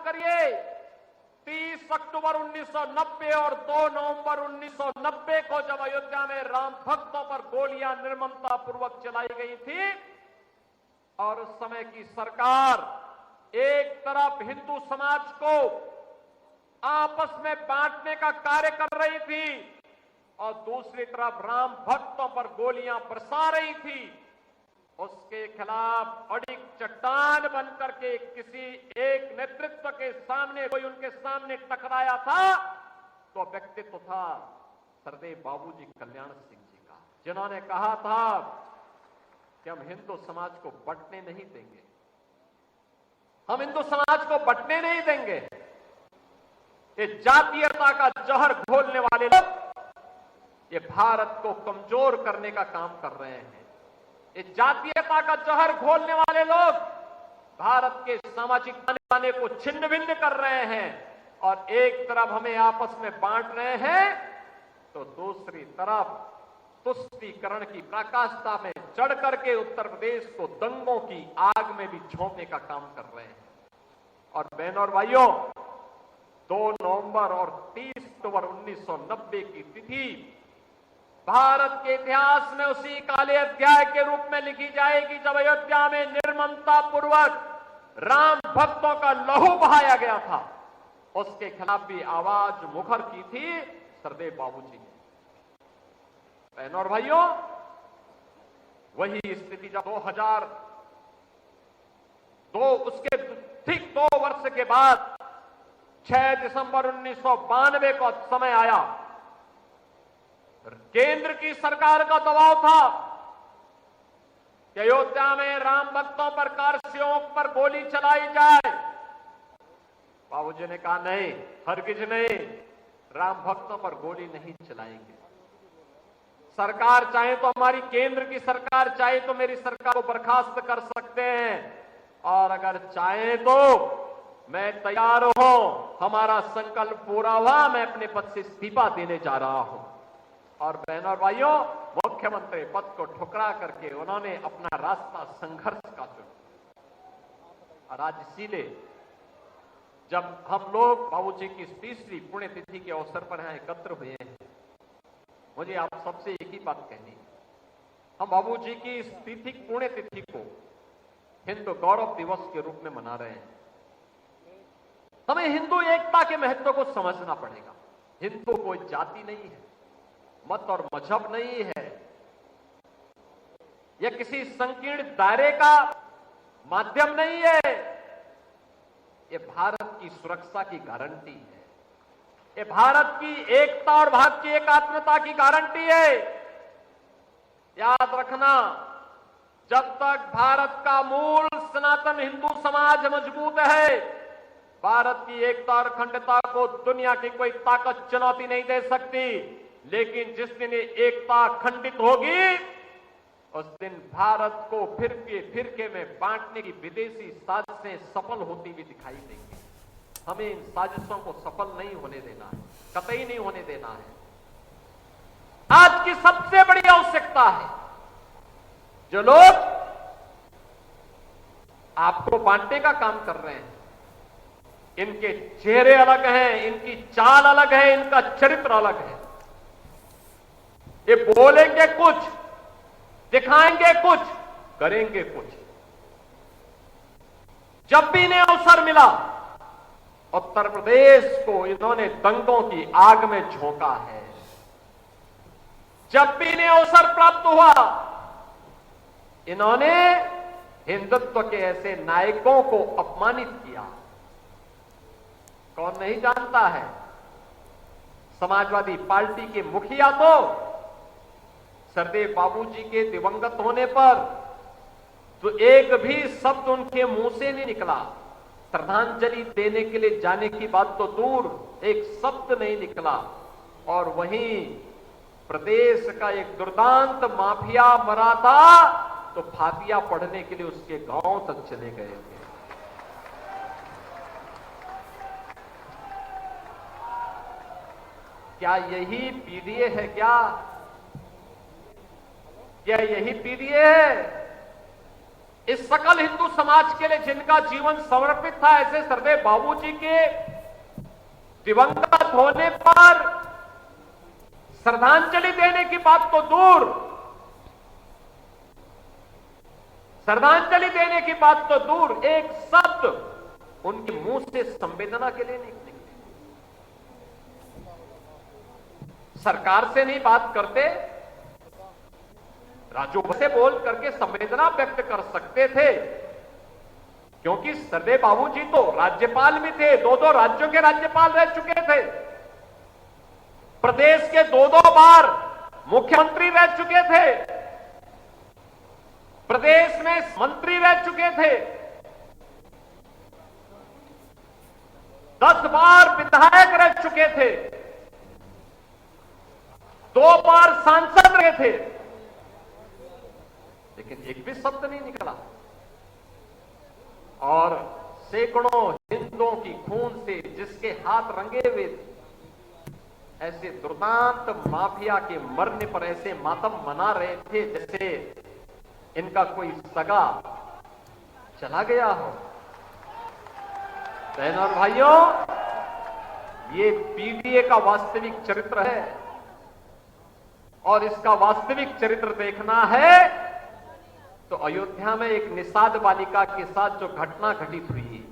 करिए, 30 अक्टूबर 1990 और 2 नवंबर 1990 को जब अयोध्या में राम भक्तों पर गोलियां निर्ममतापूर्वक चलाई गई थी और उस समय की सरकार एक तरफ हिंदू समाज को आपस में बांटने का कार्य कर रही थी और दूसरी तरफ राम भक्तों पर गोलियां बरसा रही थी, उसके खिलाफ अड़िग चट्टान बनकर के किसी एक नेतृत्व के सामने कोई उनके सामने टकराया था तो व्यक्तित्व था सरदेव बाबूजी कल्याण सिंह जी का, जिन्होंने कहा था कि हम हिंदू समाज को बंटने नहीं देंगे, हम हिंदू समाज को बंटने नहीं देंगे। ये जातीयता का जहर घोलने वाले लोग ये भारत को कमजोर करने का काम कर रहे हैं। ये जातीयता का जहर घोलने वाले लोग भारत के सामाजिक ताने को छिन्न भिन्न कर रहे हैं और एक तरफ हमें आपस में बांट रहे हैं तो दूसरी तरफ तुष्टीकरण की पराकाष्ठा में चढ़ करके उत्तर प्रदेश को दंगों की आग में भी झोंकने का काम कर रहे हैं। और बहनों और भाइयों, 2 नवंबर और 30 अक्टूबर 1990 की तिथि भारत के इतिहास में उसी काले अध्याय के रूप में लिखी जाएगी जब अयोध्या में निर्ममता पूर्वक राम भक्तों का लहू बहाया गया था। उसके खिलाफ भी आवाज मुखर की थी सरदेव बाबूजी ने। बहनों और भाइयों, वही स्थिति जब 2002 उसके ठीक 2 वर्ष के बाद 6 दिसंबर 1992 को समय आया, केंद्र की सरकार का दबाव था कि अयोध्या में राम भक्तों पर कारसेवक पर गोली चलाई जाए। बाबूजी ने कहा नहीं, हरगिज नहीं, राम भक्तों पर गोली नहीं चलाएंगे। सरकार चाहे तो हमारी केंद्र की सरकार चाहे तो मेरी सरकार को बर्खास्त कर सकते हैं और अगर चाहे तो मैं तैयार हूं, हमारा संकल्प पूरा हुआ, मैं अपने पद से इस्तीफा देने जा रहा हूं। और बहनों और भाइयों, मुख्यमंत्री पद को ठुकरा करके उन्होंने अपना रास्ता संघर्ष का चुना। और आज इसीलिए जब हम लोग बाबूजी की 30वीं पुण्यतिथि के अवसर पर यहां एकत्र हुए हैं, मुझे आप सबसे एक ही बात कहनी, हम बाबूजी की इस तिथि पुण्यतिथि को हिंदू गौरव दिवस के रूप में मना रहे हैं। हमें हिंदू एकता के महत्व को समझना पड़ेगा। हिंदू कोई जाति नहीं है, मत और मजहब नहीं है, यह किसी संकीर्ण दायरे का माध्यम नहीं है, यह भारत की सुरक्षा की गारंटी है, यह भारत की एकता और भारत की एकात्मता की गारंटी है। याद रखना, जब तक भारत का मूल सनातन हिंदू समाज मजबूत है, भारत की एकता और अखंडता को दुनिया की कोई ताकत चुनौती नहीं दे सकती। लेकिन जिस दिन ये एकता खंडित होगी, उस दिन भारत को फिरके में बांटने की विदेशी साजिशें सफल होती हुई दिखाई देंगी। हमें इन साजिशों को सफल नहीं होने देना है, कतई नहीं होने देना है। आज की सबसे बड़ी आवश्यकता है, जो लोग आपको बांटने का काम कर रहे हैं, इनके चेहरे अलग हैं, इनकी चाल अलग है, इनका चरित्र अलग है। ये बोलेंगे कुछ, दिखाएंगे कुछ, करेंगे कुछ। जब भी इन्हें अवसर मिला, उत्तर प्रदेश को इन्होंने दंगों की आग में झोंका है। जब भी इन्हें अवसर प्राप्त हुआ, इन्होंने हिंदुत्व के ऐसे नायकों को अपमानित किया। कौन नहीं जानता है, समाजवादी पार्टी के मुखिया तो सरदेव बाबूजी के दिवंगत होने पर तो एक भी शब्द उनके मुंह से नहीं निकला। श्रद्धांजलि देने के लिए जाने की बात तो दूर, एक शब्द नहीं निकला। और वहीं प्रदेश का एक दुर्दांत माफिया मरा था तो फातिया पढ़ने के लिए उसके गांव तक चले गए थे। क्या यही पीडीए है? क्या यही पीडीए है? इस सकल हिंदू समाज के लिए जिनका जीवन समर्पित था, ऐसे सरदेव बाबूजी के दिवंगत होने पर श्रद्धांजलि देने की बात तो दूर, श्रद्धांजलि देने की बात तो दूर, एक शब्द उनके मुंह से संवेदना के लिए नहीं निकले। सरकार से नहीं बात करते, राजू से बोल करके संवेदना व्यक्त कर सकते थे, क्योंकि सरदेव बाबूजी तो राज्यपाल भी थे, दो राज्यों के राज्यपाल रह चुके थे, प्रदेश के दो बार मुख्यमंत्री रह चुके थे, प्रदेश में मंत्री रह चुके थे, 10 बार विधायक रह चुके थे, 2 बार सांसद रहे थे, लेकिन एक भी शब्द नहीं निकला। और सैकड़ों हिंदुओं की खून से जिसके हाथ रंगे हुए थे, ऐसे दुर्दांत माफिया के मरने पर ऐसे मातम मना रहे थे जैसे इनका कोई सगा चला गया हो। बहनों और भाइयों, ये पीडीए का वास्तविक चरित्र है, और इसका वास्तविक चरित्र देखना है तो अयोध्या में एक निषाद बालिका के साथ जो घटना घटित हुई,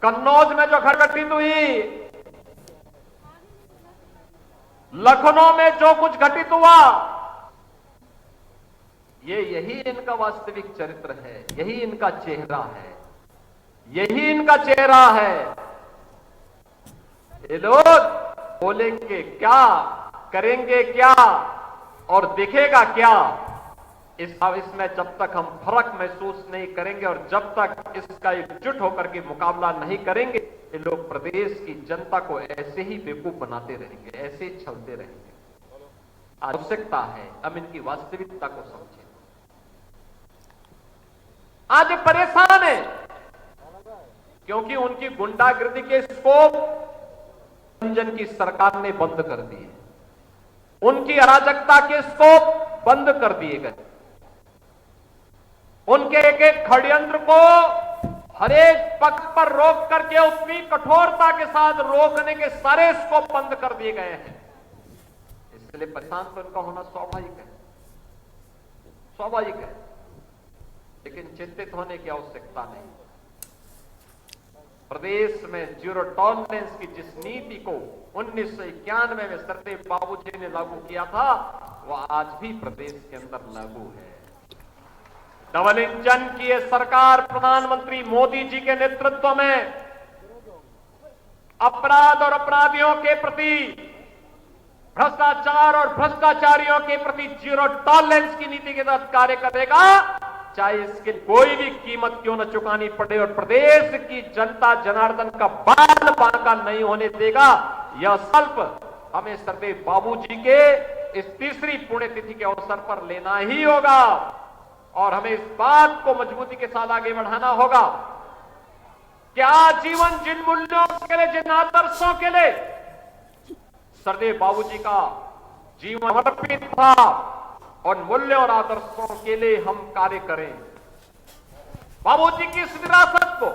कन्नौज में जो घटित हुई, लखनऊ में जो कुछ घटित हुआ, यही इनका वास्तविक चरित्र है, यही इनका चेहरा है, यही इनका चेहरा है। ये लोग बोलेंगे क्या, करेंगे क्या और दिखेगा क्या, इसमें जब तक हम फर्क महसूस नहीं करेंगे और जब तक इसका एकजुट होकर के मुकाबला नहीं करेंगे, ये लोग प्रदेश की जनता को ऐसे ही बेवकूफ बनाते रहेंगे, ऐसे ही छलते रहेंगे। आवश्यकता है अब इनकी वास्तविकता को समझें। आज परेशान है क्योंकि उनकी गुंडागर्दी के स्कोप रंजन की सरकार ने बंद कर दिए, उनकी अराजकता के स्कोप बंद कर दिए गए, उनके एक एक षड्यंत्र को हर एक पक्ष पर रोक करके उतनी कठोरता के साथ रोकने के सारे स्कोप बंद कर दिए गए हैं। इसलिए परेशान तो इनका होना स्वाभाविक है, स्वाभाविक है, लेकिन चिंतित होने की आवश्यकता नहीं। प्रदेश में जीरो टॉलरेंस की जिस नीति को 1991 में सरदेव बाबूजी ने लागू किया था, वह आज भी प्रदेश के अंदर लागू है। डबल इंजन की यह सरकार प्रधानमंत्री मोदी जी के नेतृत्व में अपराध और अपराधियों के प्रति, भ्रष्टाचार और भ्रष्टाचारियों के प्रति जीरो टॉलरेंस की नीति के तहत कार्य करेगा, चाहे इसकी कोई भी कीमत क्यों न चुकानी पड़े, और प्रदेश की जनता जनार्दन का बाल बांका नहीं होने देगा। यह संकल्प हमें सरदेव बाबूजी के इस तीसरी पुण्यतिथि के अवसर पर लेना ही होगा, और हमें इस बात को मजबूती के साथ आगे बढ़ाना होगा। क्या जीवन जिन मूल्यों के लिए, जिन आदर्शों के लिए सरदेव बाबूजी का जीवन समर्पित था, और मूल्यों और आदर्शों के लिए हम कार्य करें। बाबूजी की इस विरासत को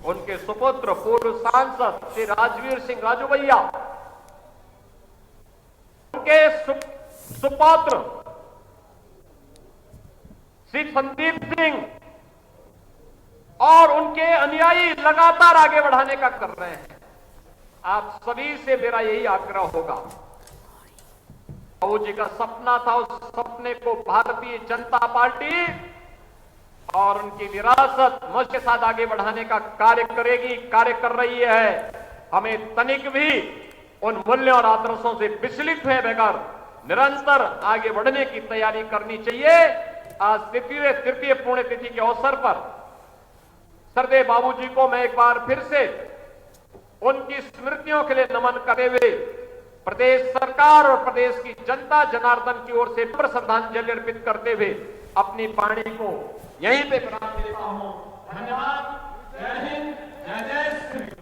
उनके सुपुत्र पूर्व सांसद श्री राजवीर सिंह राजू भैया, उनके सुपुत्र श्री संदीप सिंह और उनके अनुयायी लगातार आगे बढ़ाने का कर रहे हैं। आप सभी से मेरा यही आग्रह होगा, बाबूजी का सपना था, उस सपने को भारतीय जनता पार्टी और उनकी विरासत मुझ के साथ आगे बढ़ाने का कार्य करेगी, कार्य कर रही है। हमें तनिक भी उन मूल्यों और आदर्शों से विचलित हुए बगैर निरंतर आगे बढ़ने की तैयारी करनी चाहिए। आज तृतीय पुण्यतिथि के अवसर पर सरदेव बाबूजी को मैं एक बार फिर से उनकी स्मृतियों के लिए नमन करते हुए प्रदेश सरकार और प्रदेश की जनता जनार्दन की ओर से श्रद्धांजलि अर्पित करते हुए अपनी वाणी को यहीं पे विराम देता हूं। धन्यवाद। जय हिंद, जय जय श्री